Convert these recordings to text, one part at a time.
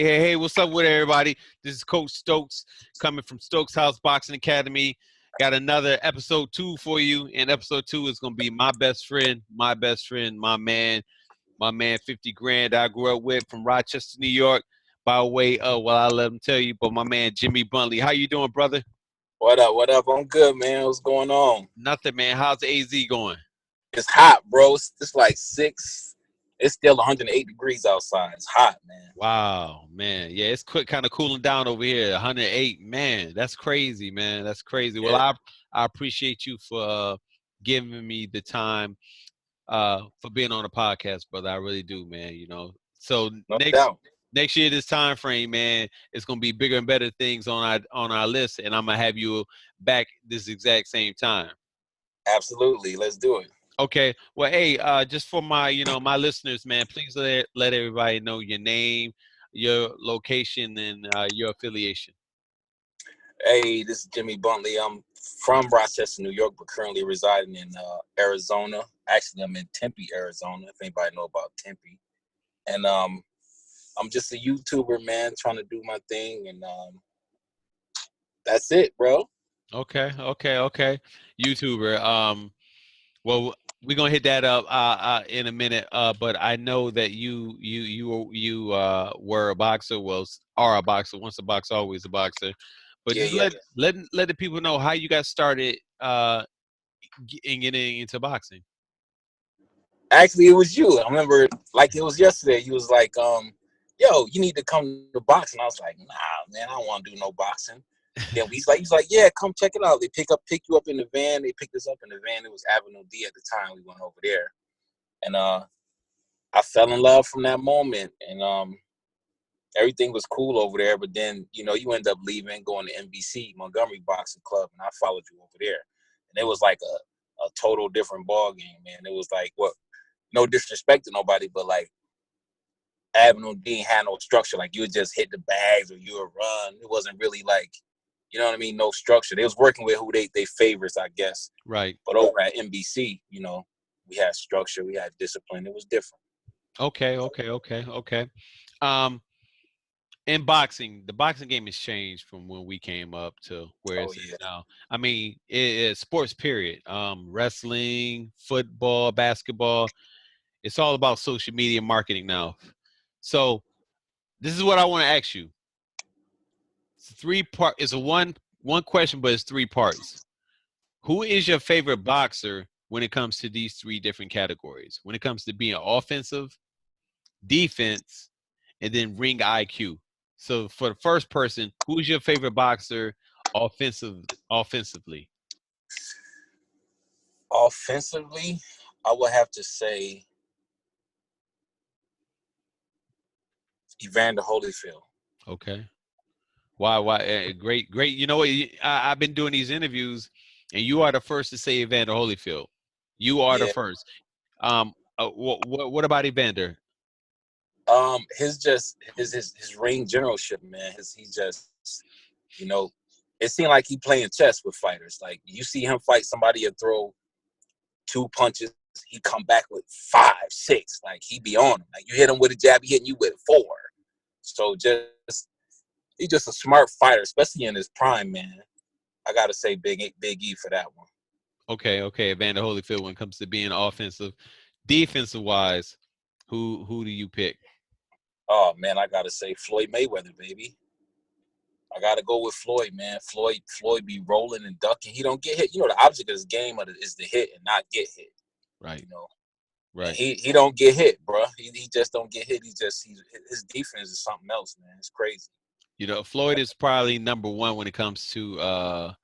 Hey, what's up with everybody? This is Coach Stokes coming from Stokeshouse Boxing Academy. Got another episode 2 for you, and episode 2 is going to be my best friend, my man 50 grand I grew up with from Rochester, New York, by way of, well, I'll let him tell you, but my man Jimmy Buntley. How you doing, brother? What up? What up? I'm good, man. What's going on? Nothing, man. How's AZ going? It's hot, bro. It's like 6. It's still 108 degrees outside. It's hot, man. Wow, man. Yeah, it's kind of cooling down over here. 108, man. That's crazy, man. That's crazy. Well, Yeah, I appreciate you for giving me the time for being on the podcast, brother. I really do, man. So no next doubt. next year, this time frame, man, it's gonna be bigger and better things on our list, and I'm gonna have you back this exact same time. Absolutely. Let's do it. Okay. Well, hey, just for my listeners, man, please let everybody know your name, your location, and your affiliation. Hey, this is Jimmy Buntley. I'm from Rochester, New York, but currently residing in Arizona. Actually, I'm in Tempe, Arizona, if anybody know about Tempe. And I'm just a YouTuber, man, trying to do my thing. And that's it, bro. Okay. YouTuber. Well, we're gonna hit that up in a minute. But I know that you were a boxer. Well, are a boxer. Once a boxer, always a boxer. But Yeah, just yeah. let the people know how you got started in getting into boxing. Actually, it was you. I remember like it was yesterday. You was like, yo, you need to come to boxing. I was like, nah, man, I don't want to do no boxing. Then he's like, yeah, come check it out. They pick you up in the van. They picked us up in the van. It was Avenue D at the time. We went over there, and I fell in love from that moment. And everything was cool over there. But then you end up leaving, going to NBC Montgomery Boxing Club, and I followed you over there. And it was like a total different ball game, man. It was like what. No disrespect to nobody, but like Avenue D had no structure. Like you would just hit the bags or you would run. It wasn't really like, you know what I mean? No structure. They was working with who they favorites, I guess. Right. But over at NBC, we had structure, we had discipline. It was different. Okay. Um, in boxing, the boxing game has changed from when we came up to where Oh it's at yeah. now. I mean, it's sports period. Wrestling, football, basketball. It's all about social media marketing now. So this is what I want to ask you. It's a three-part. It's a one question, but it's 3 parts. Who is your favorite boxer when it comes to these 3 different categories? When it comes to being offensive, defense, and then ring IQ. So for the first person, who's your favorite boxer offensively? Offensively, I would have to say Evander Holyfield. Okay. Why? Great. You know what? I've been doing these interviews, and you are the first to say Evander Holyfield. You are the Yeah. first. What about Evander? His ring generalship, man. He just, you know, it seemed like he playing chess with fighters. Like you see him fight somebody and throw 2 punches, he come back with 5, 6. Like he be on him. Like you hit him with a jab, he hitting you with 4. So he's just a smart fighter, especially in his prime, man. I gotta say Big E for that one. Okay. Evander Holyfield when it comes to being offensive, defensive wise, who do you pick? Oh man, I gotta say Floyd Mayweather, baby. I gotta go with Floyd, man. Floyd be rolling and ducking. He don't get hit. The object of this game is to hit and not get hit. Right. You know, and Right. he don't get hit, bro. He just don't get hit. His defense is something else, man. It's crazy. Floyd is probably number 1 when it comes to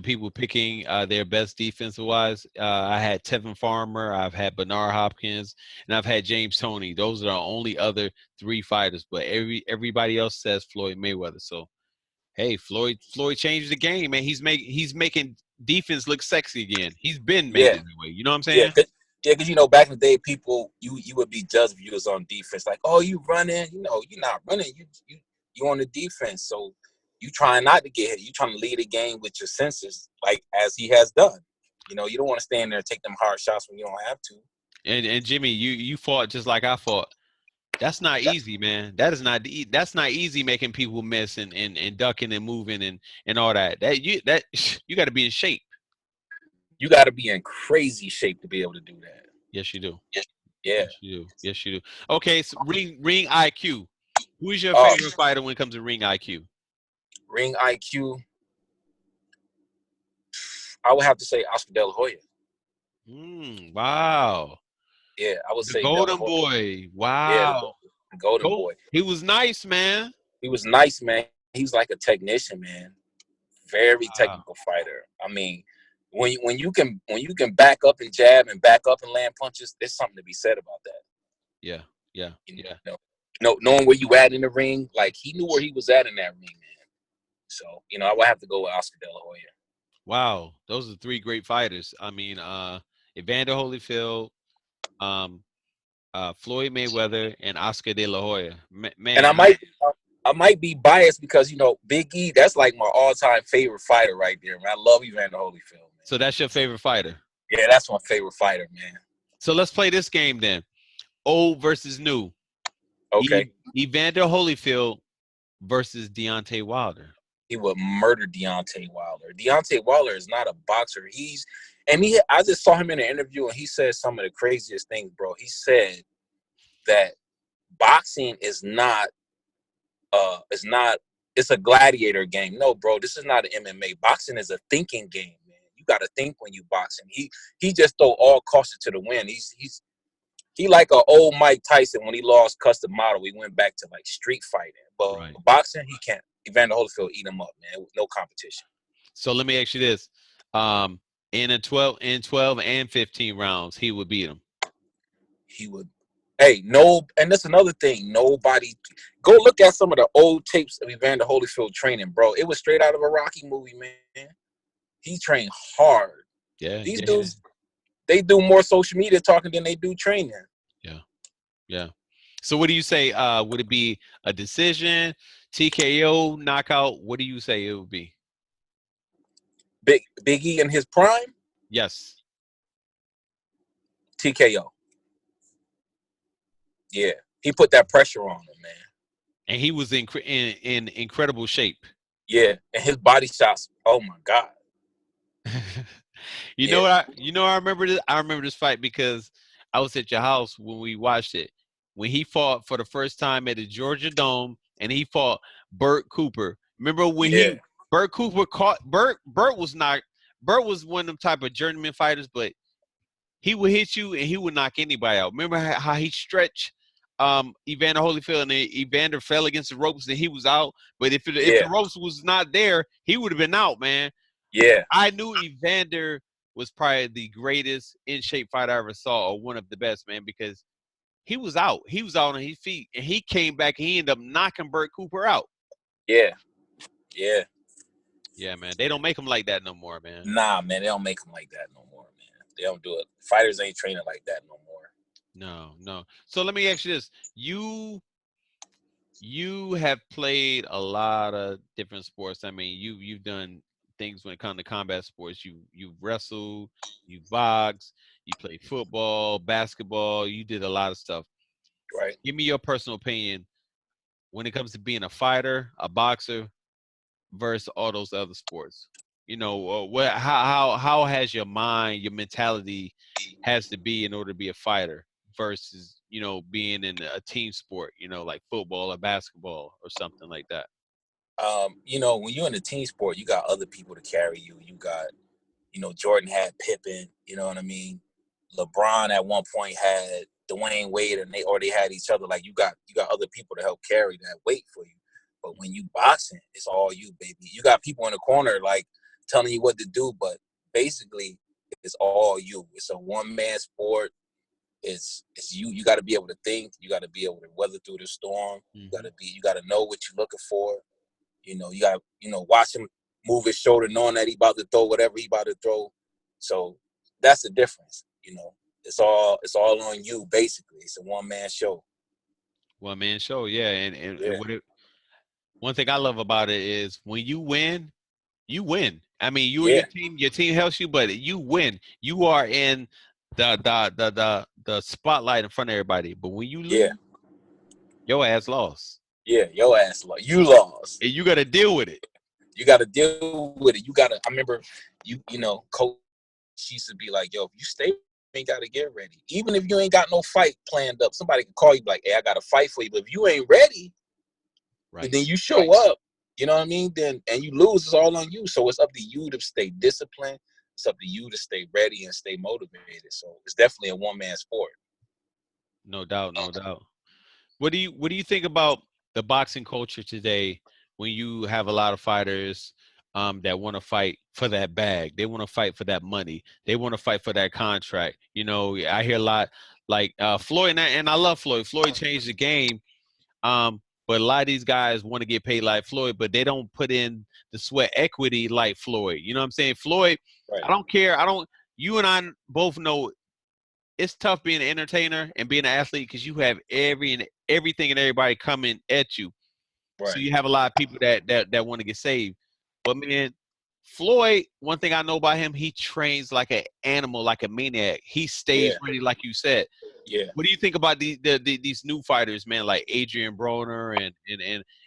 people picking their best defensive wise. I had Tevin Farmer, I've had Bernard Hopkins, and I've had James Toney. Those are the only other 3 fighters, but everybody else says Floyd Mayweather. So hey, Floyd changed the game, man. He's making defense look sexy again. He's been made Yeah, it that way. You know what I'm yeah, saying? because back in the day, people you would be judged if you was on defense. Like, oh, you running? You're not running. You on the defense. So you trying not to get hit. You trying to lead the game with your senses, like as he has done. You don't want to stand there and take them hard shots when you don't have to. And Jimmy, you fought just like I fought. That's not easy, man. That is not that's not easy making people miss and ducking and moving and all that. You got to be in shape. You got to be in crazy shape to be able to do that. Yes, you do. Yeah. Yes, you do. Yes, you do. Okay, so ring IQ. Who is your Uh, favorite fighter when it comes to ring IQ? Ring IQ. I would have to say Oscar De La Hoya. Wow. Yeah, I would The say De La Golden Hoya. Boy. Yeah, Wow. the Golden Boy. He was nice, man. He was nice, man. He was like a technician, man. Very Wow. technical fighter. I mean, when you can back up and jab and back up and land punches, there's something to be said about that. Yeah. Yeah. You Yeah. knowing where you at in the ring, like he knew where he was at in that ring, man. So I would have to go with Oscar De La Hoya. Wow. Those are three great fighters. I mean, Evander Holyfield, um, Floyd Mayweather, and Oscar De La Hoya. And Man, I might be biased because Big E, that's like my all-time favorite fighter right there, man. I love Evander Holyfield, man. so that's your favorite fighter. Yeah, that's my favorite fighter, man. So let's play this game then. Old versus new. Okay. Evander Holyfield versus Deontay Wilder. He would murder Deontay Wilder. Deontay Wilder is not a boxer. I just saw him in an interview and he said some of the craziest things, bro. He said that boxing is not it's a gladiator game. No, bro, this is not an MMA. Boxing is a thinking game, man. You got to think when you boxing. He just throw all caution to the wind. He like an old Mike Tyson when he lost custom model. We went back to like street fighting, but Right. boxing he can't. Evander Holyfield eat him up, man. No competition. So let me ask you this: in 12 and 15 rounds, he would beat him. He would. Hey, and that's another thing. Nobody go look at some of the old tapes of Evander Holyfield training, bro. It was straight out of a Rocky movie, man. He trained hard. Yeah. These dudes, they do more social media talking than they do training. Yeah. Yeah. So what do you say? Would it be a decision, TKO, knockout? What do you say it would be? Big E in his prime? Yes. TKO. Yeah. He put that pressure on him, man. And he was in incredible shape. Yeah. And his body shots, oh my God. You know what I remember this? I remember this fight because I was at your house when we watched it. When he fought for the first time at the Georgia Dome and he fought Burt Cooper. Remember when Burt Cooper caught Burt was one of them type of journeyman fighters, but he would hit you and he would knock anybody out. Remember how he stretched Evander Holyfield and Evander fell against the ropes and he was out. But if the ropes was not there, he would have been out, man. Yeah. I knew Evander was probably the greatest in shape fighter I ever saw, or one of the best, man, because he was out. He was out on his feet, and he came back and he ended up knocking Burt Cooper out. Yeah. Yeah. Yeah, man. They don't make him like that no more, man. Nah, man. They don't make him like that no more, man. They don't do it. Fighters ain't training like that no more. No. So let me ask you this. You have played a lot of different sports. I mean, you've done things when it comes to combat sports. You wrestled, you boxed, you played football, basketball. You did a lot of stuff. Right. Give me your personal opinion when it comes to being a fighter, a boxer, versus all those other sports. How has your mind, your mentality has to be in order to be a fighter versus being in a team sport, like football or basketball or something like that. When you're in a team sport, you got other people to carry you. You got, Jordan had Pippen, you know what I mean? LeBron at one point had Dwayne Wade, and they had each other. Like you got other people to help carry that weight for you. But when you boxing, it's all you, baby. You got people in the corner like telling you what to do, but basically it's all you. It's a one-man sport. It's you. You got to be able to think. You got to be able to weather through the storm. You got to know what you're looking for. You got to watch him move his shoulder, knowing that he about to throw whatever he about to throw. So that's the difference. It's all on you. Basically, it's a one-man show. One man show, yeah. And one thing I love about it is when you win, you win. I mean, you and your team helps you, but you win. You are in the spotlight in front of everybody. But when you lose, Your ass lost. Yeah, your ass lost. You lost. And you got to deal with it. You got to deal with it. You got to. I remember coach used to be like, "Yo, if you stay, you ain't got to get ready. Even if you ain't got no fight planned up, somebody can call you like, hey, I got a fight for you. But if you ain't ready, and Right. then you show up, you know what I mean? Then and you lose, it's all on you. So it's up to you to stay disciplined. It's up to you to stay ready and stay motivated. So it's definitely a one-man sport. No doubt. No doubt. What do you think about the boxing culture today when you have a lot of fighters that want to fight for that bag? They want to fight for that money. They want to fight for that contract. You know, I hear a lot like Floyd, and I love Floyd. Floyd changed the game. But a lot of these guys want to get paid like Floyd, but they don't put in the sweat equity like Floyd. You know what I'm saying? Floyd, Right. I don't care. I don't. You and I both know it's tough being an entertainer and being an athlete because you have everything and everybody coming at you. So Right. you have a lot of people that want to get saved. But man, Floyd, one thing I know about him, he trains like an animal, like a maniac. He stays Yeah. ready, like you said. Yeah. What do you think about these new fighters, man, like Adrian Broner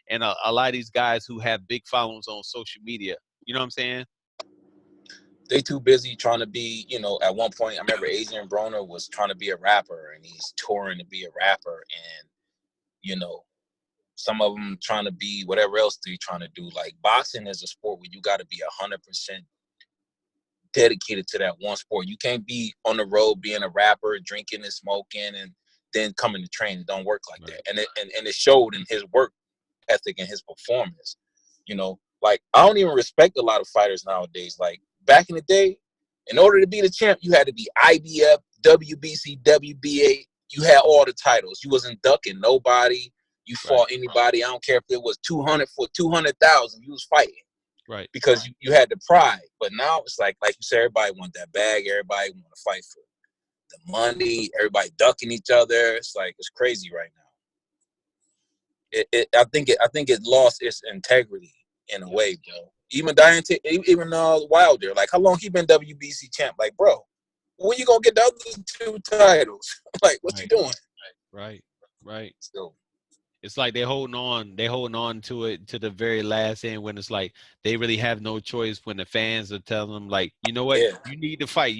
and a lot of these guys who have big followings on social media? You know what I'm saying? They too busy trying to be, at one point, I remember Adrian Broner was trying to be a rapper and he's touring to be a rapper. And, some of them trying to be whatever else they're trying to do. Like boxing is a sport where you got to be 100% dedicated to that one sport. You can't be on the road being a rapper, drinking and smoking, and then coming to train. It don't work like that. And it showed in his work ethic and his performance. Like I don't even respect a lot of fighters nowadays. Like back in the day, in order to be the champ, you had to be IBF, WBC, WBA. You had all the titles. You wasn't ducking nobody. You fought anybody. I don't care if it was 200 for 200,000. You was fighting. Right. Because you had the pride. But now it's like you said, everybody want that bag. Everybody want to fight for the money. Everybody ducking each other. It's like it's crazy right now. I think it lost its integrity in a way, bro. Even Wilder, like how long he been WBC champ? Like, bro, when you gonna get the other two titles? Like, what you doing? Right. So It's like they're holding on to it to the very last end when it's like they really have no choice when the fans are telling them like, you know what, yeah. you need to fight.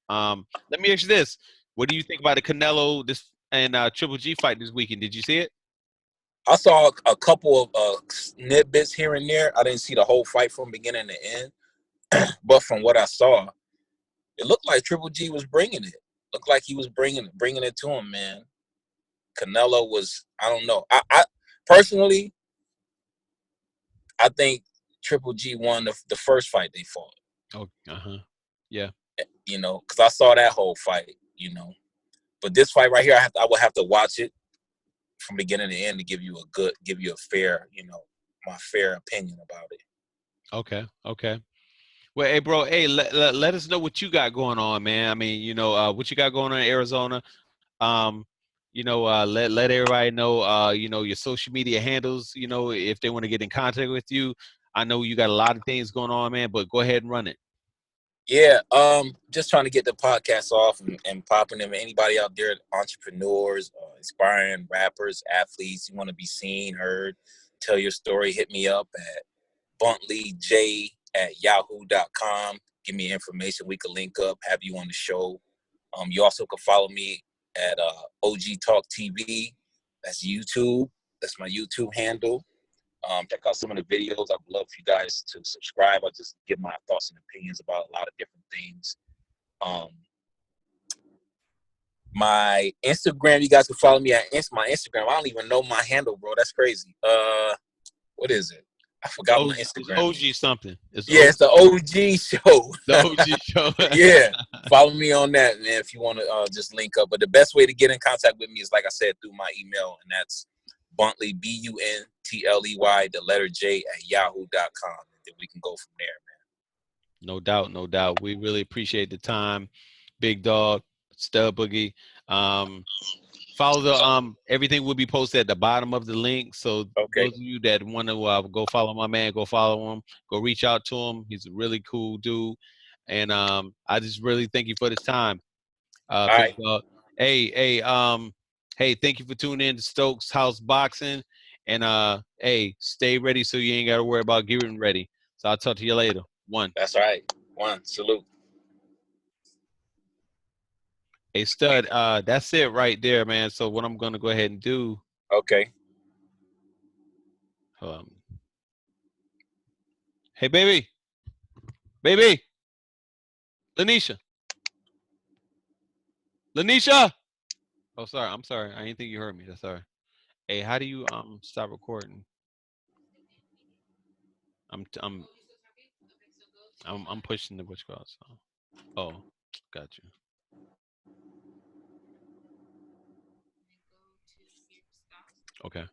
Let me ask you this. What do you think about the Canelo and Triple G fight this weekend? Did you see it? I saw a couple of snippets here and there. I didn't see the whole fight from beginning to end, but from what I saw, it looked like Triple G was bringing it. Looked like he was bringing it to him, man. Canelo was, I don't know. I personally, I think Triple G won the first fight they fought. Oh, yeah. Because I saw that whole fight. But this fight right here, I would have to watch it from beginning to end to give you a fair, my fair opinion about it. Okay. Well, hey, bro, hey, let us know what you got going on, man. I mean, what you got going on in Arizona. Um, let everybody know, your social media handles, if they want to get in contact with you. I know you got a lot of things going on, man, but go ahead and run it. Yeah, just trying to get the podcast off and popping them. Anybody out there, entrepreneurs, inspiring rappers, athletes, you want to be seen, heard, tell your story, hit me up at buntleyj@yahoo.com. Give me information. We could link up, have you on the show. You also can follow me at OG Talk TV. That's YouTube. That's my YouTube handle. Check out some of the videos. I would love for you guys to subscribe. I just give my thoughts and opinions about a lot of different things. My Instagram, you guys can follow me at my Instagram. I don't even know my handle, bro. That's crazy. What is it? I forgot my Instagram. It's OG something. It's the OG show. The OG show. Yeah. Follow me on that, man, if you want to just link up. But the best way to get in contact with me is, like I said, through my email, and that's Buntley, BUNTLEY, the letter J @yahoo.com. And then we can go from there, man. No doubt. We really appreciate the time. Big Dog, Stub Boogie. Follow the everything will be posted at the bottom of the link. So those of you that want to go follow my man, go follow him. Go reach out to him. He's a really cool dude. And I just really thank you for this time. Big Dog. Hey, Hey, thank you for tuning in to Stokes House Boxing. And hey, stay ready so you ain't gotta worry about getting ready. So I'll talk to you later. One. That's right. One. Salute. Hey stud, that's it right there, man. So what I'm gonna go ahead and do. Okay. Hey baby. Baby. Lanisha. Lanisha. Oh, sorry. I'm sorry. I didn't think you heard me. That's sorry. Hey, how do you stop recording? I'm pushing the which call. So. Oh, got you. Okay.